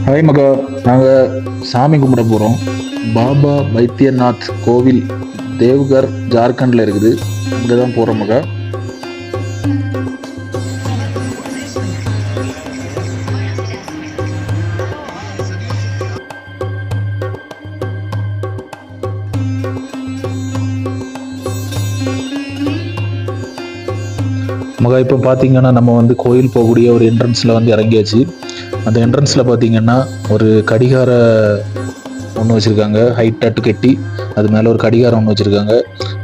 Hi மகா, நாங்கள் சாமி கும்பிட போகிறோம். பாபா பைத்யநாத் கோவில் தேவ்கர் ஜார்க்கண்டில் இருக்குது. அங்கே தான் போகிறோம் மகா. மகா இப்போ பார்த்தீங்கன்னா நம்ம வந்து கோயில் போகக்கூடிய ஒரு என்ட்ரன்ஸில் வந்து இறங்கியாச்சு. அந்த என்ட்ரன்ஸில் பார்த்தீங்கன்னா ஒரு கடிகார ஒன்று வச்சுருக்காங்க, ஹைட்டாட்டு கட்டி அது மேலே ஒரு கடிகாரம் ஒன்று வச்சுருக்காங்க.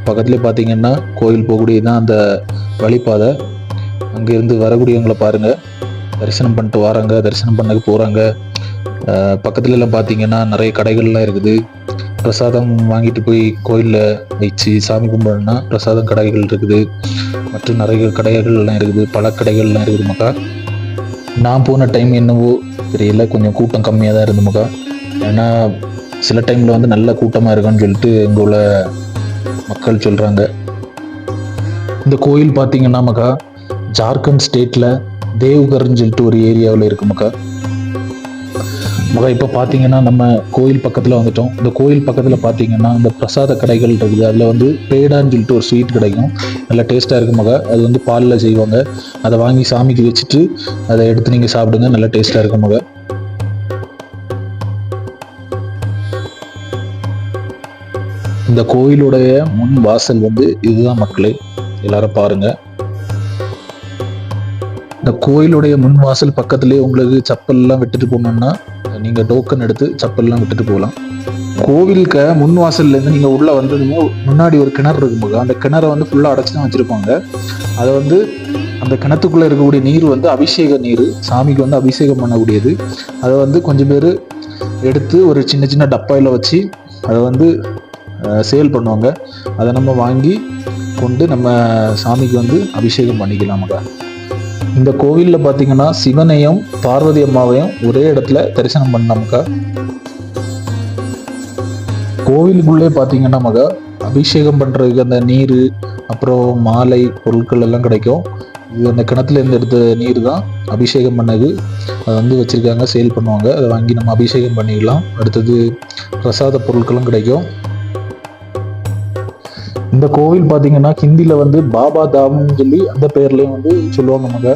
பக்கத்துலேயே பார்த்தீங்கன்னா கோயில் போகக்கூடிய தான் அந்த வழிப்பாதை. அங்கேருந்து வரக்கூடியவங்களை பாருங்கள், தரிசனம் பண்ணிட்டு வராங்க, தரிசனம் பண்ணக்கு போகிறாங்க. பக்கத்துலலாம் பார்த்தீங்கன்னா நிறைய கடைகள்லாம் இருக்குது. பிரசாதம் வாங்கிட்டு போய் கோயிலில் வச்சு சாமி கும்பிடணும்னா பிரசாதம் கடைகள் இருக்குது. மற்றும் நிறைய கடைகள்லாம் இருக்குது, பழக்கடைகள்லாம் இருக்குது மக்கா. நான் போன டைம் என்னவோ தெரியல, கொஞ்சம் கூட்டம் கம்மியாக தான் இருந்து மக்கா. ஏன்னா சில டைமில் வந்து நல்ல கூட்டமாக இருக்குன்னு சொல்லிட்டு இங்கே உள்ள மக்கள் சொல்கிறாங்க. இந்த கோயில் பார்த்தீங்கன்னா மக்கா ஜார்க்கண்ட் ஸ்டேட்டில் தேவ்கர்ன்னு சொல்லிட்டு ஒரு ஏரியாவில் இருக்கு மக்கா. இப்போ பார்த்தீங்கன்னா நம்ம கோயில் பக்கத்தில் வந்துட்டோம். இந்த கோயில் பக்கத்தில் பார்த்தீங்கன்னா இந்த பிரசாத கடைகள் இருக்குது. அதில் வந்து பேடான்னு சொல்லிட்டு ஒரு ஸ்வீட் கிடைக்கும், நல்லா டேஸ்ட்டாக இருக்கும் மகா. அது வந்து பாலில் செய்வாங்க. அதை வாங்கி சாமிக்கு வச்சுட்டு அதை எடுத்து நீங்கள் சாப்பிடுங்க, நல்லா டேஸ்ட்டாக இருக்கும் மகா. இந்த கோயிலுடைய முன் வாசல் வந்து இதுதான் மக்களே, எல்லாரும் பாருங்க. இந்த கோயிலுடைய முன் வாசல் பக்கத்துலேயே உங்களுக்கு செப்பல்லாம் விட்டுட்டு போகணுன்னா நீங்கள் டோக்கன் எடுத்து செப்பல்லாம் விட்டுட்டு போகலாம். கோவிலுக்கு முன் வாசல்லேருந்து நீங்கள் உள்ளே வந்ததுமே முன்னாடி ஒரு கிணறு இருக்கும்போது அந்த கிணறை வந்து ஃபுல்லாக அடைச்சி தான் வச்சுருப்பாங்க. அதை வந்து அந்த கிணத்துக்குள்ளே இருக்கக்கூடிய நீர் வந்து அபிஷேக நீர், சாமிக்கு வந்து அபிஷேகம் பண்ணக்கூடியது. அதை வந்து கொஞ்சம் பேர் எடுத்து ஒரு சின்ன சின்ன டப்பாயில் வச்சு அதை வந்து சேல் பண்ணுவாங்க. அதை நம்ம வாங்கி கொண்டு நம்ம சாமிக்கு வந்து அபிஷேகம் பண்ணிக்கலாமாக்கா. இந்த கோவிலில் பார்த்தீங்கன்னா சிவனையும் பார்வதி அம்மாவையும் ஒரே இடத்துல தரிசனம் பண்ணாமக்கா. கோவிலுக்குள்ளே பார்த்தீங்கன்னா மகா அபிஷேகம் பண்ணுறதுக்கு அந்த நீர், அப்புறம் மாலை பொருட்கள் எல்லாம் கிடைக்கும். இது அந்த கிணத்துல இருந்து எடுத்த நீர் தான் அபிஷேகம் பண்ணது. அதை வந்து வச்சுருக்காங்க, சேல் பண்ணுவாங்க. அதை வாங்கி நம்ம அபிஷேகம் பண்ணிக்கலாம். அடுத்தது பிரசாத பொருட்களும் கிடைக்கும். இந்த கோவில் பார்த்தீங்கன்னா ஹிந்தியில் வந்து பாபா தாம்னு சொல்லி அந்த பேர்லேயும் வந்து சொல்லுவாங்க மகா.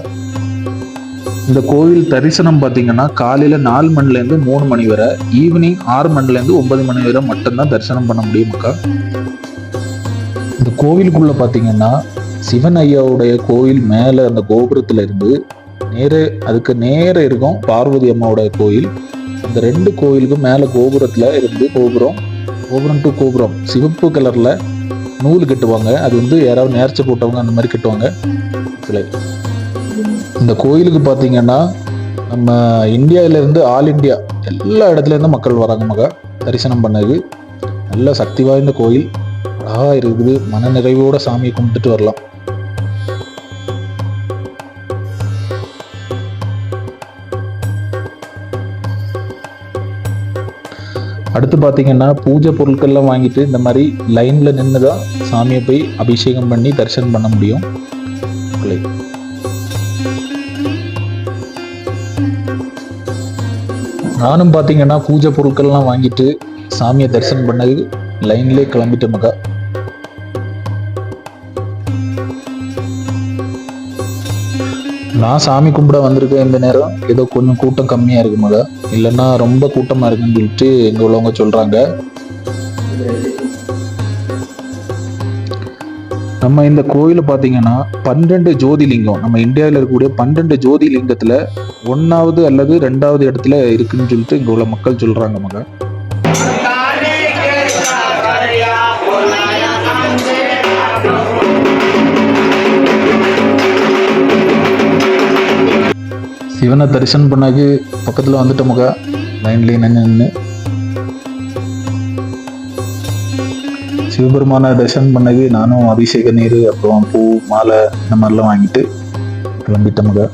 இந்த கோவில் தரிசனம் பார்த்தீங்கன்னா காலையில் 4 மணிலேருந்து 3 மணி வரை, ஈவினிங் 6 மணிலேருந்து 9 மணி வரை மட்டும்தான் தரிசனம் பண்ண முடியும் மக்கா. இந்த கோவிலுக்குள்ள பார்த்தீங்கன்னா சிவன் ஐயாவுடைய கோயில் மேலே அந்த கோபுரத்துல இருந்து அதுக்கு நேர இருக்கும் பார்வதி அம்மாவுடைய கோயில். அந்த 2 கோயிலுக்கும் மேலே கோபுரத்துல இருந்து கோபுரம் டு கோபுரம் சிவப்பு கலர்ல நூல் கட்டுவாங்க. அது வந்து யாராவது நேர்ச்சி போட்டவங்க அந்த மாதிரி கட்டுவாங்க. இந்த கோயிலுக்கு பார்த்தீங்கன்னா நம்ம இந்தியாவிலேருந்து ஆல் இண்டியா எல்லா இடத்துலேருந்து மக்கள் வராங்க மகா தரிசனம் பண்ணது. நல்ல சக்தி வாய்ந்த கோயில், அழகாக இருக்குது. மன நிறைவோட சாமியை கும்பிட்டுட்டு வரலாம். அடுத்து பார்த்தீங்கன்னா பூஜை பொருட்கள்லாம் வாங்கிட்டு இந்த மாதிரி லைனில் நின்று தான் சாமியை போய் அபிஷேகம் பண்ணி தரிசனம் பண்ண முடியும். நானும் பார்த்தீங்கன்னா பூஜை பொருட்கள்லாம் வாங்கிட்டு சாமியை தரிசனம் பண்ணது லைன்லேயே கிளம்பிட்டேன் மகா. நான் சாமி கும்பிட வந்திருக்கேன். இந்த நேரம் ஏதோ கொஞ்சம் கூட்டம் கம்மியாக இருக்கு மகா, இல்லைன்னா ரொம்ப கூட்டமாக இருக்குன்னு சொல்லிட்டு இங்கே உள்ளவங்க சொல்கிறாங்க. நம்ம இந்த கோயில் பார்த்தீங்கன்னா 12 ஜோதிலிங்கம், நம்ம இந்தியாவில் இருக்கக்கூடிய 12 ஜோதிலிங்கத்தில் 1வது அல்லது 2வது இடத்துல இருக்குன்னு சொல்லிட்டு இங்கே உள்ள மக்கள் சொல்கிறாங்க மகா. சிவனை தரிசனம் பண்ணாக்கு பக்கத்தில் வந்துட்ட மகா, லைன்லேயே நின்று சிவபெருமான தரிசனம் பண்ணது. நானும் அபிஷேக நீர், அப்புறம் பூ மாலை இந்த மாதிரிலாம் வாங்கிட்டு கிளம்பிட்ட மகா.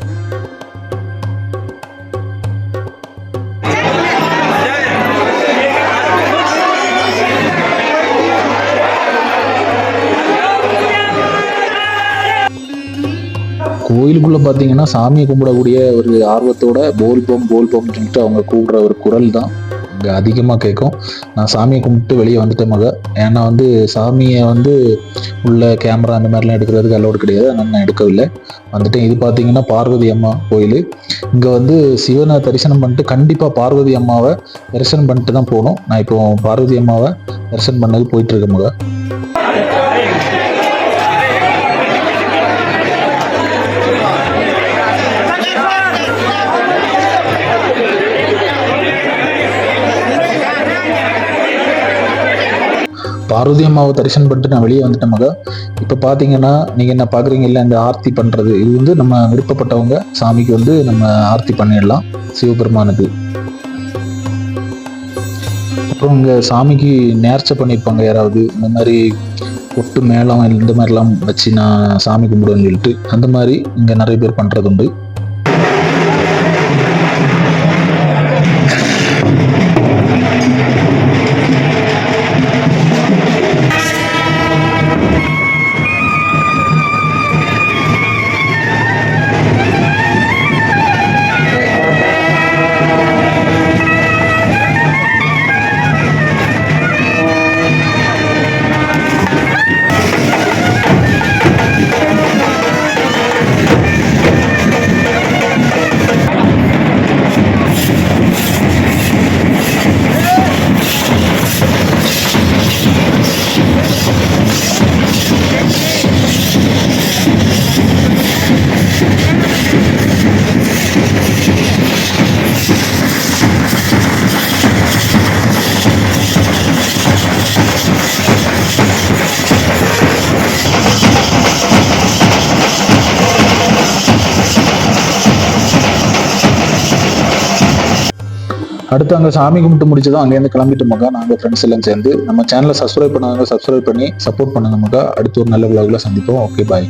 கோயிலுக்குள்ளே பார்த்தீங்கன்னா சாமியை கும்பிடக்கூடிய ஒரு ஆர்வத்தோட போல் போம்னு சொல்லிட்டு அவங்க கூப்பிடுற ஒரு குரல் தான் இங்கே அதிகமாக கேட்கும். நான் சாமியை கும்பிட்டு வெளியே வந்துட்டேன் மக. ஏன்னா வந்து சாமியை வந்து உள்ள கேமரா அந்த மாதிரிலாம் எடுக்கிறதுக்கு அலோடு கிடையாது. அதனால் நான் எடுக்கவில்லை, வந்துட்டேன். இது பார்த்தீங்கன்னா பார்வதி அம்மா கோயில். இங்கே வந்து சிவனை தரிசனம் பண்ணிட்டு கண்டிப்பாக பார்வதி அம்மாவை தரிசனம் பண்ணிட்டு தான் போகணும். நான் இப்போ பார்வதி அம்மாவை தரிசனம் பண்ணது போயிட்டுருக்கேன் மக. பார்வதி அம்மாவை தரிசனம் பண்ணிட்டு நான் வெளியே வந்துட்டேன் மக. இப்போ பார்த்தீங்கன்னா நீங்கள் என்ன பார்க்குறீங்கல்ல, இந்த ஆர்த்தி பண்ணுறது, இது வந்து நம்ம விருப்பப்பட்டவங்க சாமிக்கு வந்து நம்ம ஆர்த்தி பண்ணிடலாம் சிவபெருமானுக்கு. அப்புறம் இங்கே சாமிக்கு நேர்ச்சை பண்ணியிருப்பாங்க யாராவது, இந்த மாதிரி கொட்டு மேளம் இந்த மாதிரிலாம் வச்சு நான் சாமி கும்பிடுவேன்னு சொல்லிட்டு, அந்த மாதிரி இங்கே நிறைய பேர் பண்ணுறது உண்டு. அடுத்து அங்கே சாமி கும்பிட்டு முடிச்சதும் அங்கேருந்து கிளம்பிட்டு மகா. நாங்கள் ஃப்ரெண்ட்ஸ் எல்லாம் சேர்ந்து நம்ம சேனலை சப்ஸ்கிரைப் பண்ணாங்க, சப்ஸ்கிரைப் பண்ணி சப்போர்ட் பண்ணுங்க மகா. அடுத்து ஒரு நல்ல விளாக்ல சந்திப்போம். ஓகே, பாய்.